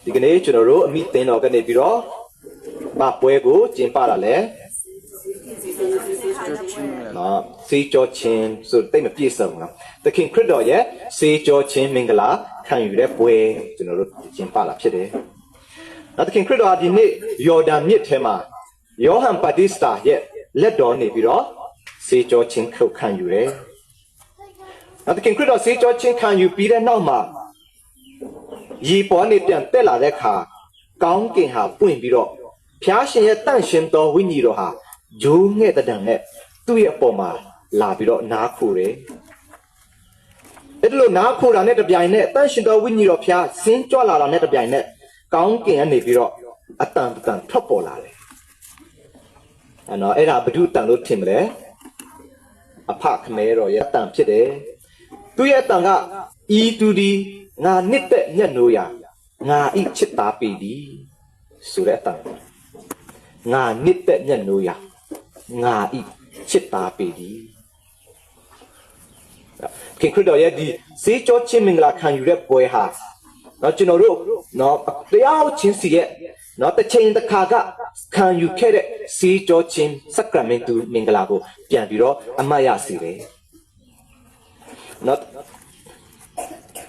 ဒီကနေ့ကျွန်တော်တို့အမိသင်တော်ကနေပြီးတော့မပွဲကိုကျင်းပတာလေနော်စေကြောချင်းဆိုတိတ်မပြည့်စုံနော်သခင်ခရစ်တော်ရဲ့စေကြောချင်းမင်္ဂလာခံယူတဲ့ပွဲကျွန်တော်တို့ကျင်းပလာဖြစ်တယ်နောက်သခင်ခရစ်တော်ဒီနေ့ယော်ဒန်မြစ်ထဲမှာယောဟန်ပါတိစတာရဲ့လက်တော်နေပြီးတော့စေကြောချင်းခုတ်ခံယူတယ်နောက်သခင်ခရစ်တော်စေကြောချင်းခံယူပြီးတဲ့နောက်မှာရေပေါ်နေပြန်တက်လာတဲ့အခါကောင်းကင်ဟာပွင့်ပြီးတော့ဖျားရှင်ရဲ့တန့်ရှင်တော်ဝိညာဉ်တော်ဟာဂျိုးငှဲ့တဲ့တံနဲ့သူ့ရဲ့အပေါ်မှာလာပြီးတော့နားခိုတယ်အဲ့ဒီလိုနားခိုတာနဲ့တပြိုင်နက်တန့်ရှင်တော်ဝိညာဉ်တော်ဖျားဆင်းကြွလာတာနဲ့တပြိုင်နက်ကောင်းကင်ကနေပြီးတော့အတန်ထွက်ပေါ်လာတယ်အဲ့ဒါဘုဒ္ဓတန်လို့ထင်မလဲအဖခမဲတော်ရဲ့တန်ဖြစ်တယ်သူ့ရဲ့တန်ကဤသူဒီငါနှစ်သက်ညက်နိုးရငါဤချစ်သားပေသည်ဆိုတဲ့အတန်ငါနှစ်သက်ညက်နိုးရငါဤချစ်သားပေသည်ခင်ခရစ်တော်ရဲ့ဒီစေကြောချင်းမင်္ဂလာခံယူတဲ့ပွဲဟာကျွန်တော်တို့တရားချင်းစီရဲ့တစ်ချိန်တစ်ခါကခံယူခဲ့တဲ့စေကြောချင်းစက္ကရမင့်တုမင်္ဂလာကိုပြန်ပြီးတော့အမှတ်ရစေတယ်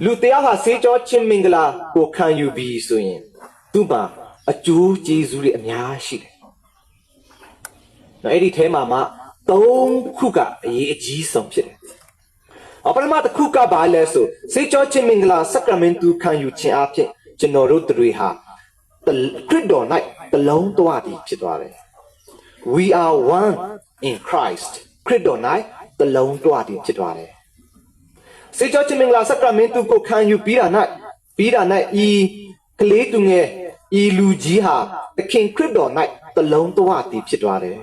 လူတရားဟာစေကြောချင်းမင်္ဂလာကိုခံယူပြီးဆိုရင်သူ့မှာအကျိုးကျေးဇူးတွေအများရှိတယ်အဲ့ဒီထဲမှာမှ3ခုကအရေးအကြီးဆုံးဖြစ်တယ်ပထမတစ်ခုကဘာလဲဆိုစေကြောချင်းမင်္ဂလာစက္ကရမင့်တုခံယူခြင်းအပြင်ကျွန်တော်တို့တွေဟာခရစ်တော်၌တလုံးသွားတည်ဖြစ်သွားတယ် We are one in Christ ခရစ်တော်၌တလုံးသွားတည်ဖြစ်သွားတယ်စေကြောချင်းမင်္ဂလာစက္ကရမင့်တုကိုခံယူပြီးတာ၌ဤကလေးသူငယ်ဤလူကြီးဟာသခင်ခရစ်တော်၌တလုံးသွားတည်ဖြစ်သွားတယ်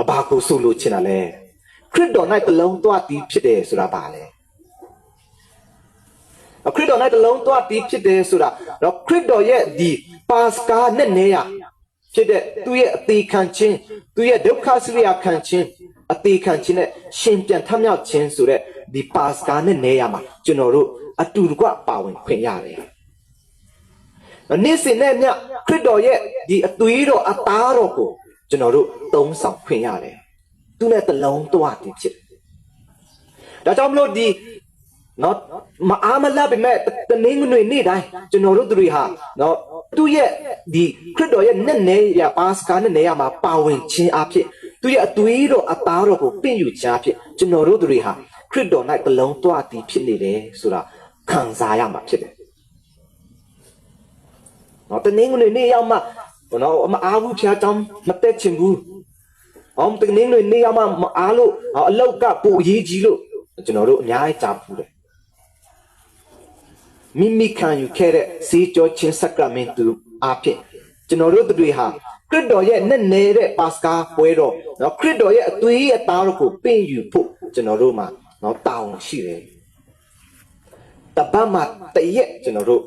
ဘာကိုဆိုလို့ချင်တာလဲခရစ်တော်၌တလုံးသွားတည်ဖြစ်တယ်ဆိုတာဘာလဲခရစ်တော်၌တလုံးသွားတည်ဖြစ်တယ်ဆိုတာခရစ်တော်ရဲ့ဒီပါစကာနဲ့နေရဖြစ်တဲ့သူရဲ့အသေးခံခြင်းသူရဲ့ဒုက္ခစရိယာခံခြင်းအသေးခံခြင်းနဲ့ရှင်ပြန်ထမြောက်ခြင်းဆိုတဲ့ဒီပါစကာနဲ့နေရမှာကျွန်တော်တို့အတူတကွပါဝင်ခွင့်ရတယ်နေ့စဉ်နဲ့ညခရစ်တော်ရဲ့ဒီအသွေးတော်အသားတော်ကိုကျွန်တော်တို့သုံးဆောင်ခွင့်ရတယ်သူနဲ့တလုံးသွားတည်ဖြစ်ဒါကြောင့်မလို့ဒီမအားမလပ်ပေမဲ့တနင်္ဂနွေနေ့တိုင်းကျွန်တော်တို့တွေဟာသူ့ရဲ့ဒီခရစ်တော်ရဲ့နဲ့နေရပါစကာနဲ့နေရမှာပါဝင်ခြင်းအဖြစ်သူ့ရဲ့အသွေးတော်အသားတော်ကိုပင့်ယူခြင်းအဖြစ်ကျွန်တော်တို့တွေဟာခရစ်တော်၌တလုံးသွားတည်ဖြစ်နေတယ်ဆိုတာခံစားရမှာဖြစ်တယ်တနင်္ဂနွေနေ့ရောက်မှမအားဘူးဖျားကြောင်းမတက်ချင်ဘူးတနင်္ဂနွေနေ့ရောက်မှမအားလို့အလောက်ကပူအရေးကြီးလို့ကျွန်တော်တို့အများကြီးကြားဖူးတယ်မိမိခံယူခဲ့တဲ့စေကြောချင်းစက္ကရမင့်တုအဖြစ်ကျွန်တော်တို့တွေဟာခရစ်တော်ရဲ့နဲ့နေတဲ့ပါစကာပွဲတော်ခရစ်တော်ရဲ့အသွေးအသားတော်ကိုပင့်ယူဖို့ကျွန်တော်တို့မှာတောင်းရှိတယ်တပတ်မှတရက်ကျွန်တော်တို့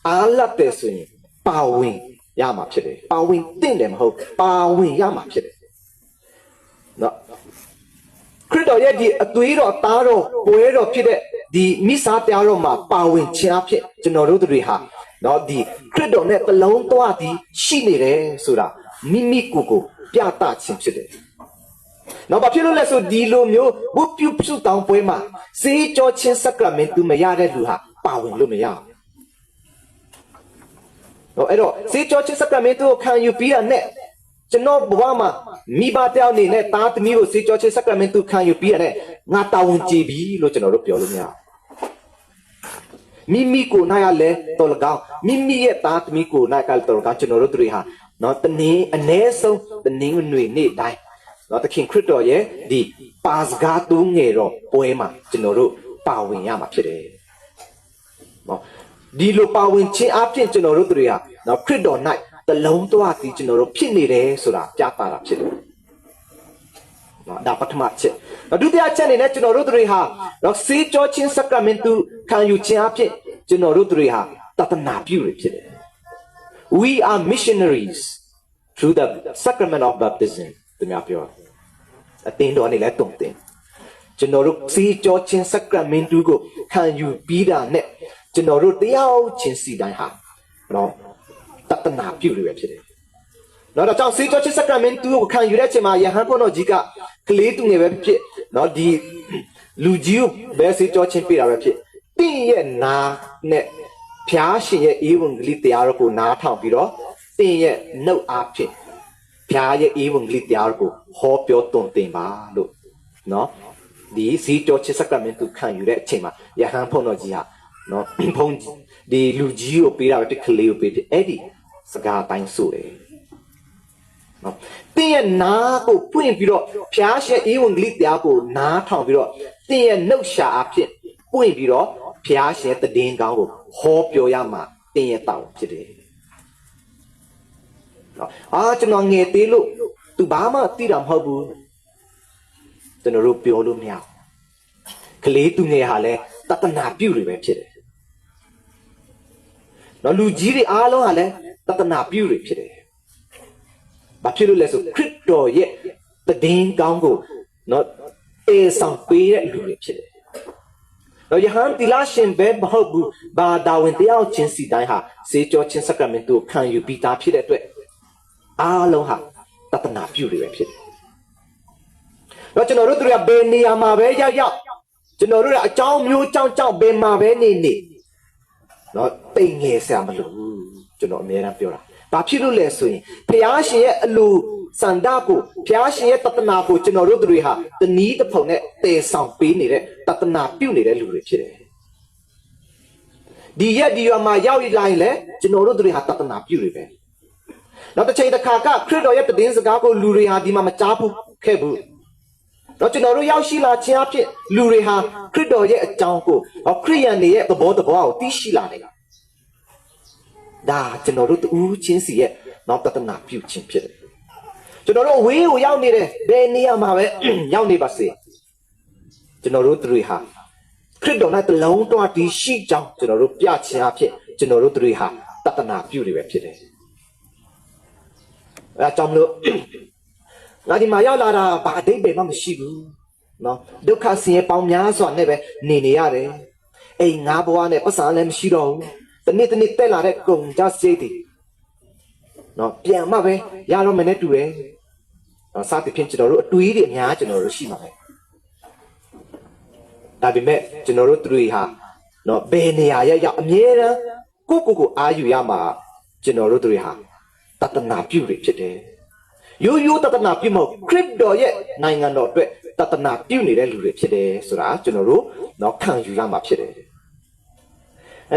အားလပ်တယ်ဆိုရင်ပါဝင်ရမှာဖြစ်တယ်ပါဝင်တင့်တယ်မဟုတ်ပါဝင်ရမှာဖြစ်တယ်ခရစ်တော်ရဲ့ဒီအသွေးတော်သားတော်ပွဲတော်ဖြစ်တဲ့ဒီမိစားတရားတော်မှာပါဝင်ခြင်းအဖြစ်ကျွန်တော်တို့တွေဟာဒီခရစ်တော်နဲ့တလုံးသွားတည်ရှိနေတယ်ဆိုတာမိမိကိုယ်ကိုပြသခြင်းဖြစ်တယ်ဘာဖြစ်လို့လဲဆိုဒီလိုမျိုးဝတ်ပြုစုတောင်းပွဲမှာစေကြောချင်းစက္ကရမင့်တုမရတဲ့လူဟာပါဝင်လို့မရဘူးအဲ့တော့စေကြောချင်းစက္ကရမင့်တုကိုခံယူပြီးတာနဲ့ကျွန်တော်ဘဝမှာမိဘတယောက်အနေနဲ့သားသမီးကိုစေကြောချင်းစက္ကရမင့်တုခံယူပြီးရတဲ့ငါတာဝန်ကျေပြီလို့ကျွန်တော်တို့ပြောလို့မရမိမိကိုနိုင်ရလဲတော်လကောင်းမိမိရဲ့သားသမီးကိုနိုင်ကတော်လကောင်းကျွန်တော်တို့တွေဟာတနည်းအ ਨੇ ဆုံးတနည်းနွေနေ့တိုင်းသခင်ခရစ်တော်ရဲ့ဒီပါစကားသူငယ်တော်ပွဲမှာကျွန်တော်တို့ပါဝင်ရမှာဖြစ်တယ်ဒီလိုပါဝင်ခြင်းအပြင်ကျွန်တော်တို့တွေဟာခရစ်တော်၌တလုံးသွားတည်ကျွန်တော်တို့ဖြစ်နေတယ်ဆိုတာပြသတာဖြစ်တယ်ဒါပထမချက်ဒုတိယချက်အနေနဲ့ကျွန်တော်တို့တွေဟာစေကြောချင်းစက္ကရမင့်တုခံယူခြင်းအဖြစ်ကျွန်တော်တို့တွေဟာတသနာပြုရဖြစ်တယ် We are missionaries through the sacrament of baptism သူများပြောအတင်းတော်နေလဲတုံတင်ကျွန်တော်တို့စေကြောချင်းစက္ကရမင့်တုကိုခံယူပြီးတာနဲ့ကျွန်တော်တို့တရားချင်းစီတိုင်းဟာ နော်တတနာပြုတွေပဲဖြစ်တယ်နော်ဒါကြောင့်စေကြောချစ်စကရမင့်တူကိုခံယူတဲ့အချိန်မှာယဟန်ဘုန်းတော်ကြီးကကလေးသူငယ်ပဲဖြစ်နော်ဒီလူကြီးကိုပဲစေကြောချင်းပြတာပဲဖြစ်တင်းရဲ့နာနဲ့ဖျားရှင်ရဲ့ဧဝံဂေလိတရားတော်ကိုနားထောင်ပြီးတော့တင်းရဲ့နှုတ်အားဖြင့်ဖျားရဲ့ဧဝံဂေလိတရားတော်ကိုဟောပြောသွန်သင်ပါလို့နော်ဒီစေကြောချစ်စကရမင့်တူခံယူတဲ့အချိန်မှာယဟန်ဘုန်းတော်ကြီးဟာနော်ဘုန်းဒီလူကြီးကိုပေးတာပဲတစ်ကလေးကိုပေးတယ်အဲ့ဒီစကားအတိုင်းဆိုတယ်နော်တင်းရဲ့နာကိုပွင့်ပြီးတော့ဖျားရှင်ဧဝံဂေလိတရားကိုနားထောင်ပြီးတော့တင်းရဲ့နှုတ်ရှာအဖြစ်ပွင့်ပြီးတော့ဖျားရှင်တည်င်းကောင်းကိုဟောပြောရမှာတင်းရဲ့တောင်းဖြစ်တယ်နော်ကျွန်တော်ငယ်သေးလို့သူဘာမှသိတာမဟုတ်ဘူးကျွန်တော်တို့ပြောလို့မရဘူးကလေးသူငယ်ဟာလဲတတနာပြုတွေပဲဖြစ်တယ်နော်လူကြီးတွေအားလုံးဟာလဲတတနာပြုတွေဖြစ်တယ်ဘာဖြစ်လို့လဲဆိုခရစ်တော်ရဲ့တည်င်းကောင်းကိုနော်အေဆောင်ပေးတဲ့လူတွေဖြစ်တယ်နော်ယဟန်တီလာရှင်ပဲမဟုတ်ဘူးဘာဒါဝင်တယောက်ချင်းစီတိုင်းဟာစေကြောချင်းစကရမင့်ကိုခံယူပြီးသားဖြစ်တဲ့အတွက်အားလုံးဟာတတနာပြုတွေပဲဖြစ်တယ်တော့ကျွန်တော်တို့တို့ကဘယ်နေရာမှာပဲရောက်ကျွန်တော်တို့ကအကြောင်းမျိုးကြောင့်ဘယ်မှာပဲနေနော်တိမ်ငယ်ဆရာမလို့ကျွန်တော်အများအားပြောတာဘာဖြစ်လို့လဲဆိုရင်ဘုရားရှင်ရဲ့အလိုစန္ဒကိုဘုရားရှင်ရဲ့တတနာကိုကျွန်တော်တို့တွေဟာတနည်းတစ်ဖုံနဲ့တည်ဆောင်ပေးနေတဲ့တတနာပြုနေတဲ့လူတွေဖြစ်တယ်ဒီရက်ဒီရွာမှာရောက်လာရင်လည်းကျွန်တော်တို့တွေဟာတတနာပြုတွေပဲနောက်တစ်ချိန်တစ်ခါကခရစ်တော်ရဲ့တည်င်းစကားကိုလူတွေဟာဒီမှာမကြားဘူးခဲ့ဘူးတော့ကျွန်တော်တို့ရောက်ရှိလာခြင်းအဖြစ်လူတွေဟာခရစ်တော်ရဲ့အကြောင်းကိုခရစ်ယာန်တွေရဲ့သဘောကိုသိရှိလာတယ်ဒါကျွန်တော်တို့တူးချင်းစီရဲ့နောက်တတနာပြုခြင်းဖြစ်တယ်ကျွန်တော်တို့ဝေးကိုရောက်နေတယ်ဘယ်နေရာမှာပဲရောက်နေပါစေကျွန်တော်တို့တွေဟာခရစ်တော်နဲ့တလုံးတွားတည်ရှိကြောင်းကျွန်တော်တို့ပြခြင်းအဖြစ်ကျွန်တော်တို့တွေဟာတတနာပြုတွေပဲဖြစ်တယ်အဲကြောင့်လို့ငါဒီမှာရောက်လာတာဘာအတိတ်ပဲမှမရှိဘူးနော်ဒုက္ခဆင်းရဲပေါင်းများစွာနဲ့ပဲနေရတယ်အိမ်ငါးဘဝနဲ့ပတ်စံလည်းမရှိတော့ဘူးတနေ့တက်လာတဲ့ကုန်ကြစိတ်တွေနော်ပြန်မှပဲရတော့မနဲ့တူတယ်နော်စသဖြင့်ကျွန်တော်တို့အတွေးတွေအများကျွန်တော်တို့ရှိမှာပဲဒါပေမဲ့ကျွန်တော်တို့တွေဟာနော်ဘယ်နေရာရောက်အမြဲတမ်းကိုအာယူရမှာကျွန်တော်တို့တွေဟာတတနာပြုတွေဖြစ်တယ်ရိုးတတနာပြုမဟုတ်ခရစ်တော်ရဲ့နိုင်ငံတော်အတွက်တတနာပြုနေတဲ့လူတွေဖြစ်တယ်ဆိုတာကျွန်တော်တို့နော်ခံယူရမှာဖြစ်တယ်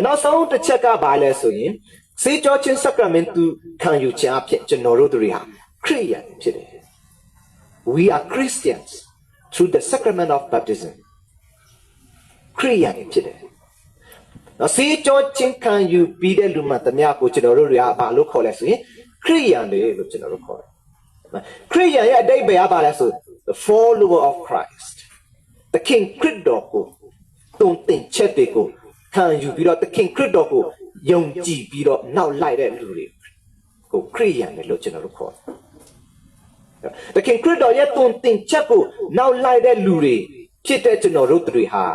နောက်ဆုံးတစ်ချက်ကဘာလဲဆိုရင်စေကြောချင်းစကရမင့်တူခံယူခြင်းအဖြစ်ကျွန်တော်တို့တွေဟာခရစ်ယာန်ဖြစ်တယ် We are Christians through the sacrament of baptism ခရစ်ယာန်ဖြစ်တယ်နော်စေကြောချင်းခံယူပြီးတဲ့လူမှတမယကိုကျွန်တော်တို့တွေကဘာလို့ခေါ်လဲဆိုရင်ခရစ်ယာန်တွေလို့ကျွန်တော်တို့ခေါ်တယ်ခရစ်ယာန်ရဲ့အတိတ်ပဲပါလဲဆို the follower of Christ the king ခရစ်တော်ကိုတုံ့တင်ချက်တွေကိုခံယူပြီးတော့သခင်ခရစ်တော်ကိုယုံကြည်ပြီးတော့နောက်လိုက်တဲ့လူတွေကိုခရစ်ယာန်လို့ကျွန်တော်တို့ခေါ်တယ်သခင်ခရစ်တော်ရဲ့တုံ့တင်ချက်ကိုနောက်လိုက်တဲ့လူတွေဖြစ်တဲ့ကျွန်တော်တို့တွေဟာ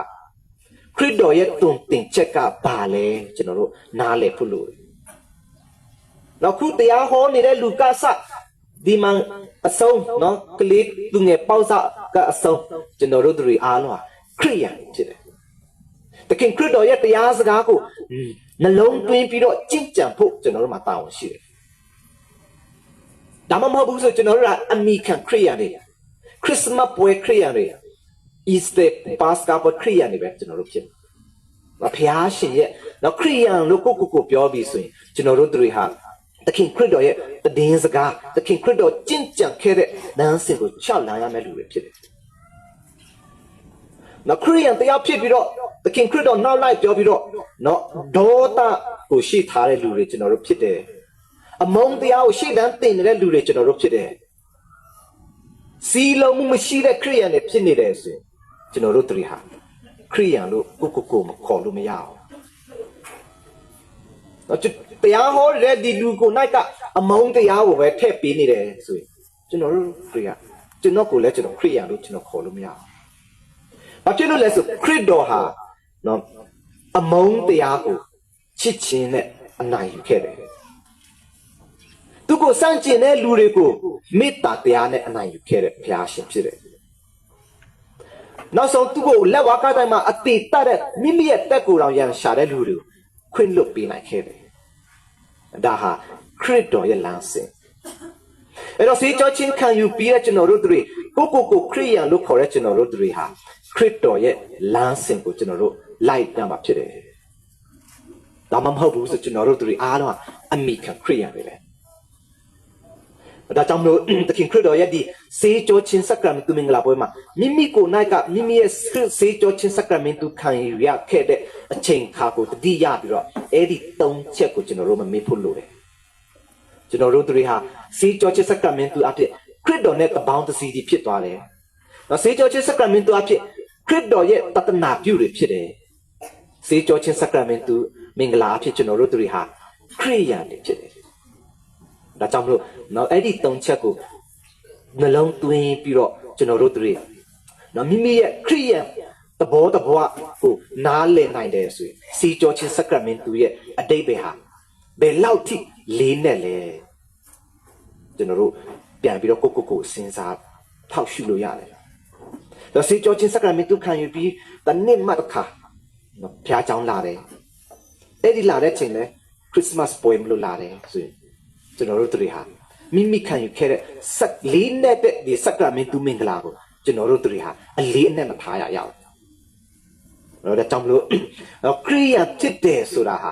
ခရစ်တော်ရဲ့တုံ့တင်ချက်ကဘာလဲကျွန်တော်တို့နားလည်ဖို့လိုတယ်နောက်ခုတရားဟောနေတဲ့လူကစဒီမှာအဆုံးနော်ကလေးသူငယ်ပေါ့စကအဆုံးကျွန်တော်တို့တွေအားလုံးခရစ်ယာန်ဖြစ်တယ်တခင်ခရစ်တော်ရဲ့တရားစကားကိုနှလုံးသွင်းပြီးတော့ကြင်ကြံဖို့ကျွန်တော်တို့မှာတာဝန်ရှိတယ်ဒါမှမဟုတ်ဘူးဆိုကျွန်တော်တို့ကအမိခံခရစ်ယာန်တွေခရစ်စမတ်ပွဲခရစ်ယာန်တွေ Easter Pascha ပွဲခရစ်ယာန်တွေပဲကျွန်တော်တို့ဖြစ်ဘုရားရှင်ရဲ့နောက်ခရစ်ယာန်လို့ကိုပြောပြီးဆိုရင်ကျွန်တော်တို့တွေဟာသခင်ခရစ်တော်ရဲ့တည်င်းစကားသခင်ခရစ်တော်ကြင်ကြံခဲ့တဲ့လမ်းစဉ်ကိုချလာရမယ့်လူတွေဖြစ်တယ်နော်ခရစ်ယာန်တရားဖြစ်ပြီးတော့သခင်ခရစ်တော်နောက်လိုက်ပြောပြီးတော့နော်ဒေါသကိုရှိထားတဲ့လူတွေကျွန်တော်တို့ဖြစ်တယ်အမုန်းတရားကိုရှေ့တန်းတင်နေတဲ့လူတွေကျွန်တော်တို့ဖြစ်တယ်စီလုံးမှုမရှိတဲ့ခရစ်ယာန်တွေဖြစ်နေတယ်ဆိုရင်ကျွန်တော်တို့တွေဟာခရစ်ယာန်လို့ကိုမခေါ်လို့မရအောင်နော်တရားဟောတဲ့ဒီလူကိုနိုင်ကအမုန်းတရားကိုပဲထည့်ပေးနေတယ်ဆိုရင်ကျွန်တော်တို့တွေကကျွန်တော်ကိုလည်းကျွန်တော်ခရစ်ယာန်လို့ကျွန်တော်ခေါ်လို့မရအောင်ဘာဖြစ်လို့လဲဆိုခရစ်တော်ဟာနော်အမုန်းတရားကိုချစ်ခြင်းနဲ့ အနိုင်ယူခဲ့တယ်သူကိုစန့်ကျင်တဲ့လူတွေကိုမေတ္တာတရားနဲ့အနိုင်ယူခဲ့တဲ့ဘုရားရှင်ဖြစ်တယ်နောက်ဆုံးသူကိုလက်ဝါးကားတိုင်းမှာအသေးတတ်တဲ့မိမိရဲ့တက်ကိုယ်တော်ရန်ရှာတဲ့လူတွေကိုခွင့်လွတ်ပေးနိုင်ခဲ့တယ်ဒါဟာခရစ်တော်ရဲ့လမ်းစဉ်အဲ့တော့စေကြောချင်းခံယူပြီးတဲ့ကျွန်တော်တို့တွေကိုခရိယန်လို့ခေါ်တဲ့ကျွန်တော်တို့တွေဟာခရစ်တော်ရဲ့လမ်းစဉ်ကိုကျွန်တော်တို့လိုက်တမ်းမှာဖြစ်တယ်ဒါမှမဟုတ်ဘူးဆိုကျွန်တော်တို့တွေအားလုံးအမိခံခရိယန်တွေပဲဒါကြောင့်မလို့သခင်ခရစ်တော်ရဲ့ဒီစေကြောချင်းစက္ကရမတုမင်္ဂလာပွဲမှာမိမိကိုယ်၌ကမိမိရဲ့စေကြောချင်းစက္ကရမတုခံယူရခဲ့တဲ့အချိန်ခါကိုတတိယပြီးတော့အဲ့ဒီ၃ချက်ကိုကျွန်တော်တို့မမေ့ဖို့လိုတယ်ကျွန်တော်တို့တွေဟာစေကြောချင်းစက္ကရမတုအဖြစ်ခရစ်တော်နဲ့တပေါင်းတစည်းဖြစ်သွားတယ်နော်စေကြောချင်းစက္ကရမတုအဖြစ်ခရစ်တော်ရဲ့တသနာပြုတွေဖြစ်တယ်စေကြောချင်းစက္ကရမတုမင်္ဂလာအဖြစ်ကျွန်တော်တို့တွေဟာခရိယန်တွေဖြစ်တယ်ဒါကြောင့်မလို့နော်အဲ့ဒီ၃ချက်ကိုနှလုံးသွင်းပြီးတော့ကျွန်တော်တို့တွေနော်မိမိရဲ့ခရိယန်သဘောကိုနားလည်နိုင်တယ်ဆိုရင်စေကြောချင်းစက္ကရမတုရဲ့အတိတ်ပဲဟာဘယ်လောက်ထိလေးနဲ့လဲကျွန်တော်တို့ပြန်ပြီးတော့ကိုစဉ်းစားထောက်ရှုလို့ရတယ်။ဒါစေကြောချင်းစက္ကရမတုခံယူပြီးတနေ့မှတစ်ခါနော်ဘုရားကျောင်းလာတယ်။အဲ့ဒီလာတဲ့ချိန်လဲခရစ်စမတ်ပွဲမလို့လာတယ်ဆိုရင်ကျွန်တော်တို့တွေဟာမိမိခံယူခဲ့တဲ့ဆက်လေးနဲ့တဲ့ဒီစက္ကရမတုမင်္ဂလာကိုကျွန်တော်တို့တွေဟာအလေးအနက်မထားရအောင်။ဒါကြောင့်မလို့ခရိယာဖြစ်တယ်ဆိုတာဟာ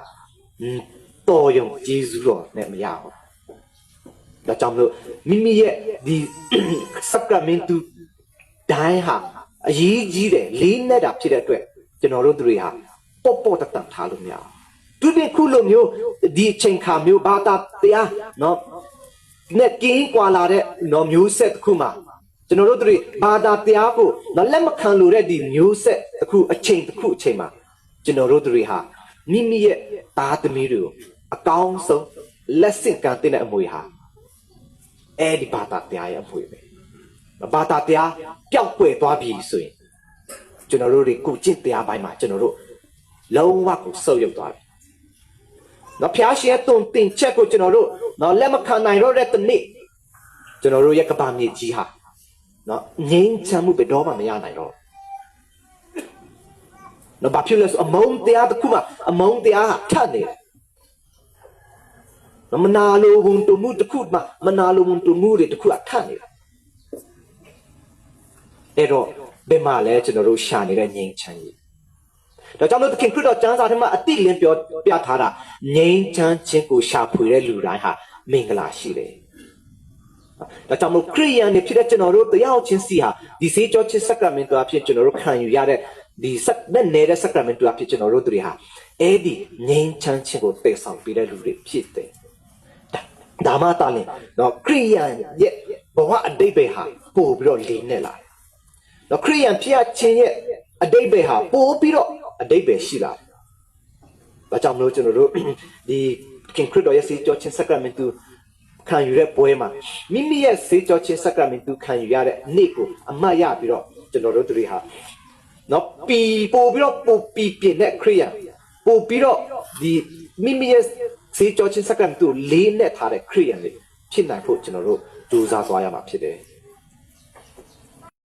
တော်ရုံဂျေဇုတော်နဲ့မရဘူး။ဒါကြောင့်မလို့မိမိရဲ့ဒီစက္ကရမတုတိုင်းဟာအရေးကြီးတယ်လေးနဲ့တာဖြစ်တဲ့အတွက်ကျွန်တော်တို့တွေဟာပေါ့တတ်ထားလို့မရဘူး။သူတို့ခုလိုမျိုးဒီအချိန်ခါမျိုးဘာသာတရားနော်နဲ့ကင်းကွာလာတဲ့နော်မျိုးဆက်တစ်ခုမှာကျွန်တော်တို့တွေဘာသာတရားကိုနော်လက်မခံလို့တဲ့ဒီမျိုးဆက်တစ်ခုအချိန်မှာကျွန်တော်တို့တွေဟာမိမိရဲ့သားသမီးတွေကိုအကောင်းဆုံးလက်ဆင့်ကမ်းတဲ့အမွေဟာအဲ့ဒီဘာသာတရားရဲ့အမွေပဲဘာသာတရားပျောက်ကွယ်သွားပြီဆိုရင်ကျွန်တော်တို့တွေကိုကျင့်တရားပိုင်းမှာကျွန်တော်တို့လုံးဝကိုဆုတ်ယုတ်သွားပြီနော်ဖျားရှင်ရဲ့တုံတင်ချက်ကိုကျွန်တော်တို့နော်လက်မခံနိုင်တော့တဲ့တနေ့ကျွန်တော်တို့ရဲ့ကဘာမြေကြီးဟာနော်ငြိမ်းချမ်းမှုဘယ်တော့မှမရနိုင်တော့နော်ဘာဖြစ်လဲဆိုအမုန်းတရားတစ်ခုမှအမုန်းတရားဟာထပ်နေတယ်နော်မနာလိုဘူးတုံမှုတစ်ခုမှမနာလိုဘူးတုံမှုတွေတစ်ခုအထပ်နေတယ်အဲ့တော့ဘယ်မှာလဲကျွန်တော်တို့ရှာနေတဲ့ငြိမ်းချမ်းရေးဒါကြောင့်လို့သခင်ခရစ်တော်ကျမ်းစာထဲမှာအတိလင်းပြောပြထားတာငြိမ်းချမ်းခြင်းကိုရှာဖွေတဲ့လူတိုင်းဟာမင်္ဂလာရှိတယ်ဒါကြောင့်မို့ခရိယန်တွေဖြစ်တဲ့ကျွန်တော်တို့တရားချင်းစီဟာဒီစေကြောချင်းစက္ကရမတုအဖြစ်ကျွန်တော်တို့ခံယူရတဲ့ဒီစက်နဲ့နေတဲ့စက္ကရမတုအဖြစ်ကျွန်တော်တို့တွေဟာအဲ့ဒီငြိမ်းချမ်းခြင်းကိုတည်ဆောင်ပေးတဲ့လူတွေဖြစ်တယ်ဒါမှတားလင်တော့ခရိယန်ရဲ့ဘဝအတိတ်ပဲဟာပို့ပြီးတော့လေးနဲ့လာတယ်တော့ခရိယန်ဖြစ်ခြင်းရဲ့အတိတ်ပဲဟာပို့ပြီးတော့အတိတ်ပဲရှိလာတယ်။ဘာကြောင့်မလို့ကျွန်တော်တို့ဒီခင်ခရစ်တော်ရဲ့စေကြောချင်းစက္ကရမတုခံယူတဲ့ပွဲမှာမိမိရဲ့စေကြောချင်းစက္ကရမတုခံယူရတဲ့နေ့ကိုအမှတ်ရပြီးတော့ကျွန်တော်တို့တွေဟာနော်ပို့ပြီးတော့ပြည့်တဲ့ခရိယန်ပို့ပြီးတော့ဒီမိမိရဲ့စေကြောချင်းစက္ကရမတုလေးနဲ့ထားတဲ့ခရိယန်တွေဖြစ်နိုင်ဖို့ကျွန်တော်တို့ကြိုးစားသွားရမှာဖြစ်တယ်။